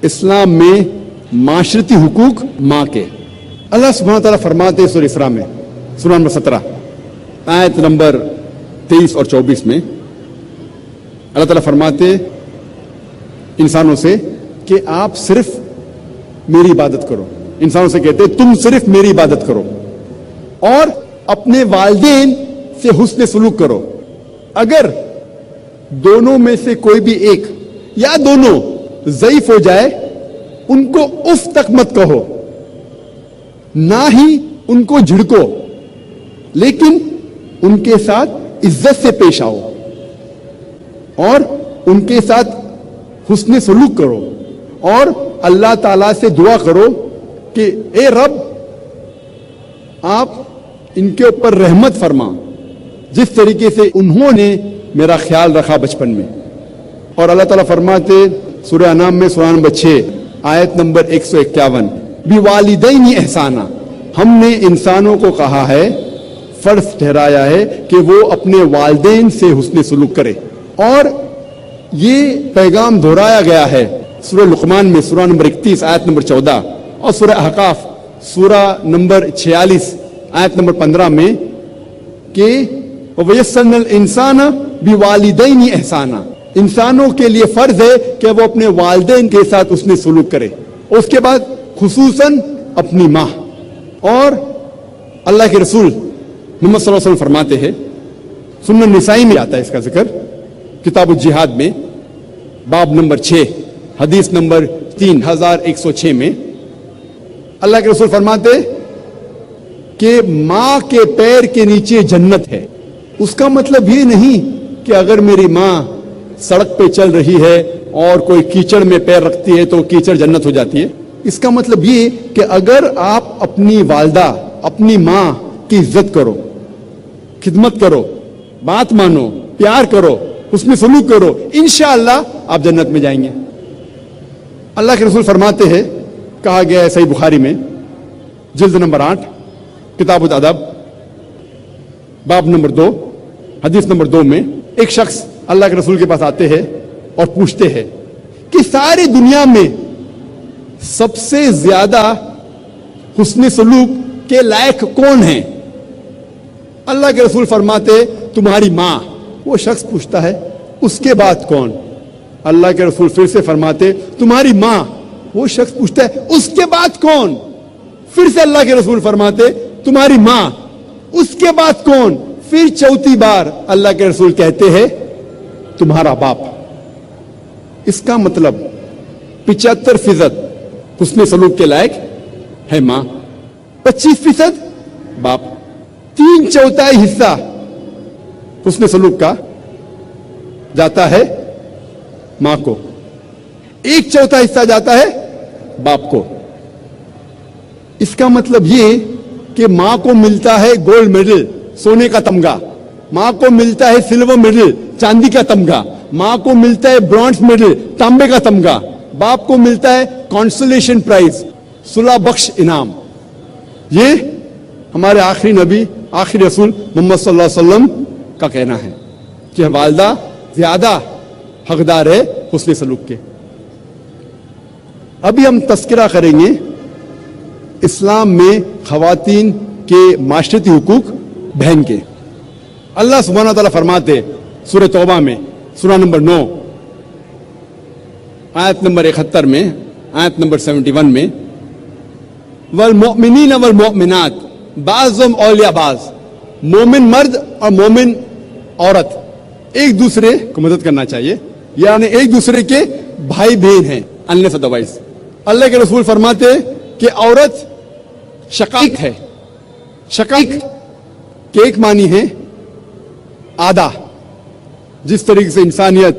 اسلام میں معاشرتی حقوق ماں کے. اللہ سبحانہ تعالیٰ فرماتے ہیں سورہ اسراء میں سورہ نمبر 17 آیت نمبر 23 اور 24 میں اللہ تعالیٰ فرماتے انسانوں سے کہ آپ صرف میری عبادت کرو. انسانوں سے کہتے تم صرف میری عبادت کرو اور اپنے والدین سے حسن سلوک کرو. اگر دونوں میں سے کوئی بھی ایک یا دونوں ضعیف ہو جائے ان کو اف تک مت کہو, نہ ہی ان کو جھڑکو, لیکن ان کے ساتھ عزت سے پیش آؤ اور ان کے ساتھ حسن سلوک کرو اور اللہ تعالیٰ سے دعا کرو کہ اے رب آپ ان کے اوپر رحمت فرما جس طریقے سے انہوں نے میرا خیال رکھا بچپن میں. اور اللہ تعالیٰ فرماتے سورہ انعام میں سورہ نمبر 6 آیت نمبر 151 بِوَالِدَيْنِ احسانا, ہم نے انسانوں کو کہا ہے, فرض ٹھہرایا ہے کہ وہ اپنے والدین سے حسن سلوک کرے. اور یہ پیغام دہرایا گیا ہے سورہ لقمان میں سورہ نمبر 31 آیت نمبر 14 اور سورہ احقاف سورہ نمبر 46 آیت نمبر 15 میں کہ وَيَسَّرْنَا الْإِنسَانَ بِوَالِدَيْنِ احسانا, انسانوں کے لیے فرض ہے کہ وہ اپنے والدین کے ساتھ حسن سلوک کرے. اس کے بعد خصوصاً اپنی ماں. اور اللہ کے رسول محمد صلی اللہ علیہ وسلم فرماتے ہیں, سنن نسائی میں آتا ہے اس کا ذکر, کتاب الجہاد میں باب نمبر 6 حدیث نمبر 3106 میں اللہ کے رسول فرماتے کہ ماں کے پیر کے نیچے جنت ہے. اس کا مطلب یہ نہیں کہ اگر میری ماں سڑک پہ چل رہی ہے اور کوئی کیچڑ میں پیر رکھتی ہے تو کیچڑ جنت ہو جاتی ہے. اس کا مطلب یہ کہ اگر آپ اپنی والدہ اپنی ماں کی عزت کرو, خدمت کرو, بات مانو, پیار کرو, حسن سلوک کرو, انشاءاللہ آپ جنت میں جائیں گے. اللہ کے رسول فرماتے ہیں, کہا گیا ہے صحیح بخاری میں جلد نمبر 8 کتاب الادب باب نمبر 2 حدیث نمبر 2 میں ایک شخص اللہ کے رسول کے پاس آتے ہیں اور پوچھتے ہیں کہ ساری دنیا میں سب سے زیادہ حسن سلوک کے لائق کون ہیں؟ اللہ کے رسول فرماتے تمہاری ماں. وہ شخص پوچھتا ہے اس کے بعد کون؟ اللہ کے رسول پھر سے فرماتے تمہاری ماں. وہ شخص پوچھتا ہے اس کے بعد کون؟ پھر سے اللہ کے رسول فرماتے تمہاری ماں. اس کے بعد کون؟ پھر چوتھی بار اللہ کے رسول کہتے ہیں تمہارا باپ. اس کا مطلب 75% حسن سلوک کے لائق ہے ماں, 25% باپ, 3/4 حصہ حسن سلوک کا جاتا ہے ماں کو, 1/4 حصہ جاتا ہے باپ کو. اس کا مطلب یہ کہ ماں کو ملتا ہے گولڈ میڈل سونے کا تمغہ, ماں کو ملتا ہے سلور میڈل چاندی کا تمغہ, ماں کو ملتا ہے برونز میڈل تانبے کا تمغہ, باپ کو ملتا ہے کانسولیشن پرائز صلح بخش انعام. یہ ہمارے آخری نبی آخری رسول محمد صلی اللہ علیہ وسلم کا کہنا ہے کہ والدہ زیادہ حقدار ہے حسن سلوک کے. ابھی ہم تذکرہ کریں گے اسلام میں خواتین کے معاشرتی حقوق بہن کے. اللہ سبحانہ تعالیٰ فرماتے سورہ توبہ میں سورہ نمبر 9 آیت نمبر 71 میں آیت نمبر 71 میں والمؤمنین والمؤمنات بعضهم اولیاء بعض, مومن مرد اور مومن عورت ایک دوسرے کو مدد کرنا چاہیے, یعنی ایک دوسرے کے بھائی بہن ہیں unless otherwise. اللہ کے رسول فرماتے کہ عورت شقیق ہے. شقیق کے ایک معنی ہے آدھا, جس طریقے سے انسانیت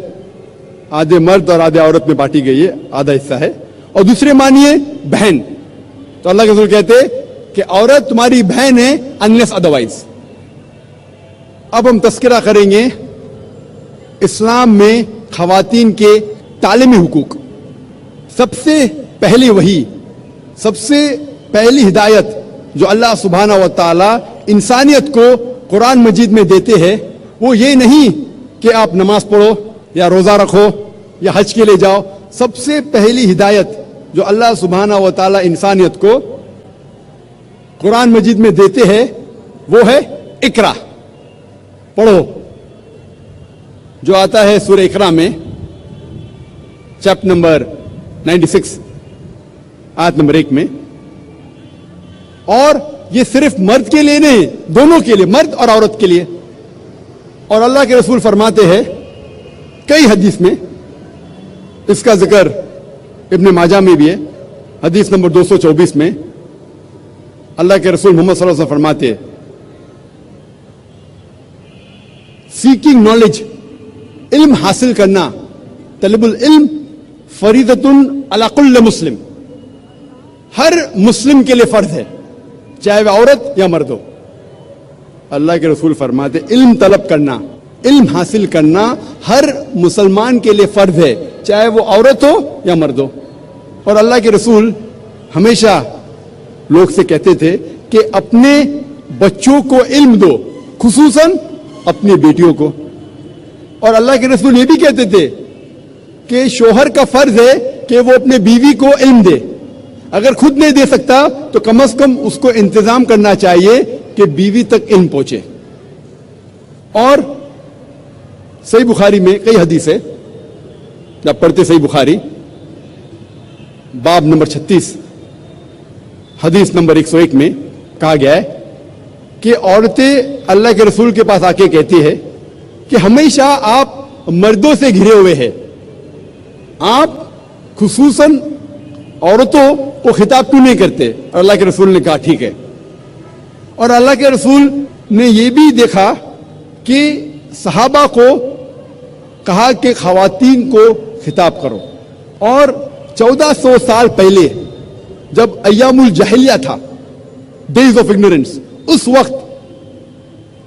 آدھے مرد اور آدھے عورت میں بانٹی گئی ہے, آدھا حصہ ہے. اور دوسرے معنی ہے بہن. تو اللہ کے رسول کہتے کہ عورت تمہاری بہن ہے unless otherwise. اب ہم تذکرہ کریں گے اسلام میں خواتین کے تعلیمی حقوق. سب سے پہلی وحی, سب سے پہلی ہدایت جو اللہ سبحانہ و تعالی انسانیت کو قرآن مجید میں دیتے ہیں وہ یہ نہیں کہ آپ نماز پڑھو یا روزہ رکھو یا حج کے لیے جاؤ، سب سے پہلی ہدایت جو اللہ سبحانہ و تعالی انسانیت کو قرآن مجید میں دیتے ہیں وہ ہے اقرا، پڑھو، جو آتا ہے سورہ اقرا میں چیپٹر نمبر 96 آیت نمبر 1 میں. اور یہ صرف مرد کے لیے نہیں، دونوں کے لیے، مرد اور عورت کے لیے. اور اللہ کے رسول فرماتے ہیں کئی حدیث میں، اس کا ذکر ابن ماجہ میں بھی ہے، حدیث نمبر 224 میں اللہ کے رسول محمد صلی اللہ علیہ وسلم فرماتے ہیں سیکنگ نالج، علم حاصل کرنا، طلب العلم فریضۃ علی کل مسلم، ہر مسلم کے لیے فرض ہے، چاہے وہ عورت یا مرد ہو. اللہ کے رسول فرماتے علم طلب کرنا، علم حاصل کرنا ہر مسلمان کے لیے فرض ہے، چاہے وہ عورت ہو یا مرد ہو. اور اللہ کے رسول ہمیشہ لوگ سے کہتے تھے کہ اپنے بچوں کو علم دو، خصوصاً اپنی بیٹیوں کو. اور اللہ کے رسول یہ بھی کہتے تھے کہ شوہر کا فرض ہے کہ وہ اپنے بیوی کو علم دے، اگر خود نہیں دے سکتا تو کم از کم اس کو انتظام کرنا چاہیے کہ بیوی تک علم پہنچے. اور صحیح بخاری میں کئی حدیث ہے، جب پڑھتے صحیح بخاری باب نمبر 36 حدیث نمبر 101 میں کہا گیا ہے کہ عورتیں اللہ کے رسول کے پاس آ کے کہتی ہے کہ ہمیشہ آپ مردوں سے گھرے ہوئے ہیں، آپ خصوصاً عورتوں کو خطاب کیوں نہیں کرتے؟ اور اللہ کے رسول نے کہا ٹھیک ہے. اور اللہ کے رسول نے یہ بھی دیکھا کہ صحابہ کو کہا کہ خواتین کو خطاب کرو. اور 1400 سال پہلے جب ایام الجاہلیہ تھا، ڈیز آف اگنورینس، اس وقت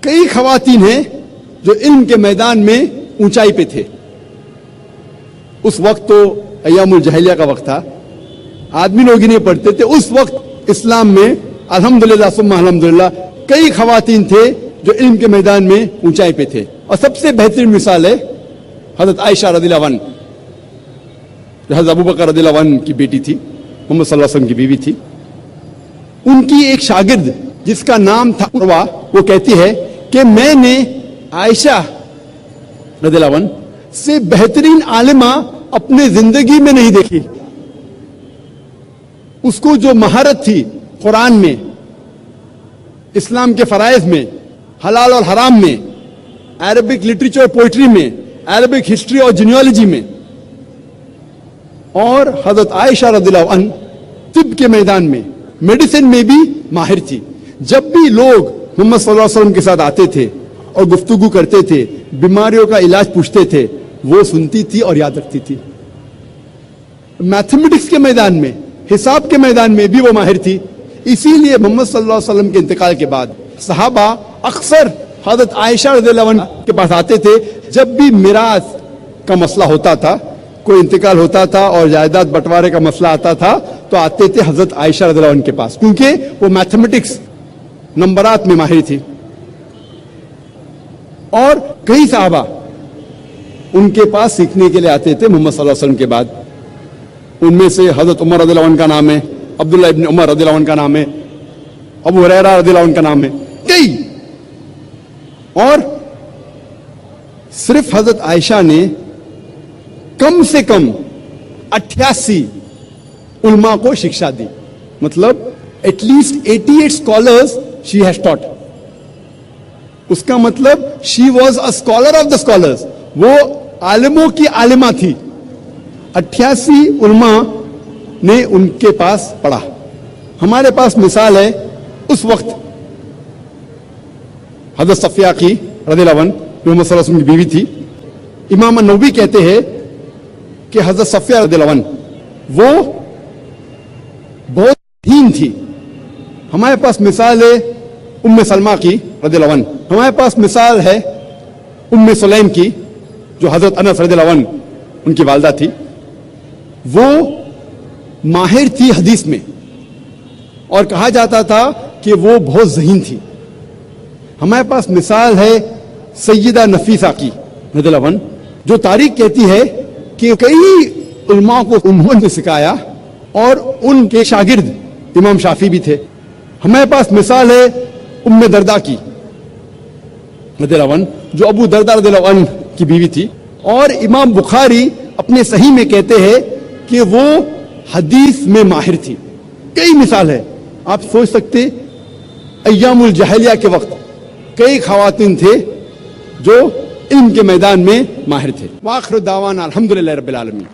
کئی خواتین ہیں جو علم کے میدان میں اونچائی پہ تھے. اس وقت تو ایام الجاہلیہ کا وقت تھا، آدمی لوگ ہی نہیں پڑھتے تھے. اس وقت اسلام میں الحمدللہ ثم الحمدللہ کئی خواتین تھے جو علم کے میدان میں اونچائی پہ تھے. اور سب سے بہترین مثال ہے حضرت عائشہ رضی اللہ عنہ، جو حضرت ابوبکر رضی اللہ عنہ کی بیٹی تھی، محمد صلی اللہ علیہ وسلم کی بیوی تھی. ان کی ایک شاگرد جس کا نام تھا عروہ، وہ کہتی ہے کہ میں نے عائشہ رضی اللہ عنہ سے بہترین عالمہ اپنے زندگی میں نہیں دیکھی. اس کو جو مہارت تھی قرآن میں، اسلام کے فرائض میں، حلال اور حرام میں، عربک لٹریچر اور پوئٹری میں، عربک ہسٹری اور جینیالوجی میں. اور حضرت عائشہ رضی اللہ عنہ طب کے میدان میں، میڈیسن میں بھی ماہر تھی. جب بھی لوگ محمد صلی اللہ علیہ وسلم کے ساتھ آتے تھے اور گفتگو کرتے تھے، بیماریوں کا علاج پوچھتے تھے، وہ سنتی تھی اور یاد رکھتی تھی. میتھمیٹکس کے میدان میں، حساب کے میدان میں بھی وہ ماہر تھی. اسی لیے محمد صلی اللہ علیہ وسلم کے انتقال کے بعد صحابہ اکثر حضرت عائشہ رضی اللہ عنہ کے پاس آتے تھے. جب بھی میراث کا مسئلہ ہوتا تھا، کوئی انتقال ہوتا تھا اور جائیداد بٹوارے کا مسئلہ آتا تھا، تو آتے تھے حضرت عائشہ رضی اللہ عنہ کے پاس، کیونکہ وہ میتھمیٹکس، نمبرات میں ماہر تھی. اور کئی صحابہ ان کے پاس سیکھنے کے لیے آتے تھے محمد صلی اللہ علیہ وسلم کے بعد. ان میں سے حضرت عمر رضی اللہ عنہ کا نام ہے، عبداللہ ابن عمر رضی اللہ عنہ کا نام ہے، ابو ہریرہ رضی اللہ عنہ کا نام ہے، کئی. اور صرف حضرت عائشہ نے کم سے کم 88 علماء کو شکشا دی. مطلب at least 88 scholars she has taught. اس کا مطلب she was a scholar of the scholars, وہ عالموں کی عالمہ تھی. 88 علماء نے ان کے پاس پڑھا. ہمارے پاس مثال ہے اس وقت حضرت صفیہ کی رضی اللہ عنہ، جو محمد صلی اللہ علیہ وسلم کی بیوی تھی. امام النووی کہتے ہیں کہ حضرت صفیہ رضی اللہ عنہ وہ بہت دین تھی. ہمارے پاس مثال ہے ام سلمہ کی رضی اللہ عنہ. ہمارے پاس مثال ہے ام سلیم کی، جو حضرت انس رضی اللہ عنہ ان کی والدہ تھی. وہ ماہر تھی حدیث میں، اور کہا جاتا تھا کہ وہ بہت ذہین تھی. ہمارے پاس مثال ہے سیدہ نفیسہ کی رضی اللہ عنہ، جو تاریخ کہتی ہے کہ کئی علماء کو انہوں نے سکھایا اور ان کے شاگرد امام شافعی بھی تھے. ہمارے پاس مثال ہے ام دردہ کی رضی اللہ عنہ، جو ابو دردہ رضی اللہ عنہ کی بیوی تھی، اور امام بخاری اپنے صحیح میں کہتے ہیں کہ وہ حدیث میں ماہر تھی. کئی مثال ہے، آپ سوچ سکتے ایام الجاہلیہ کے وقت کئی خواتین تھے جو علم کے میدان میں ماہر تھے. وآخر دعوانا الحمدللہ رب العالمین.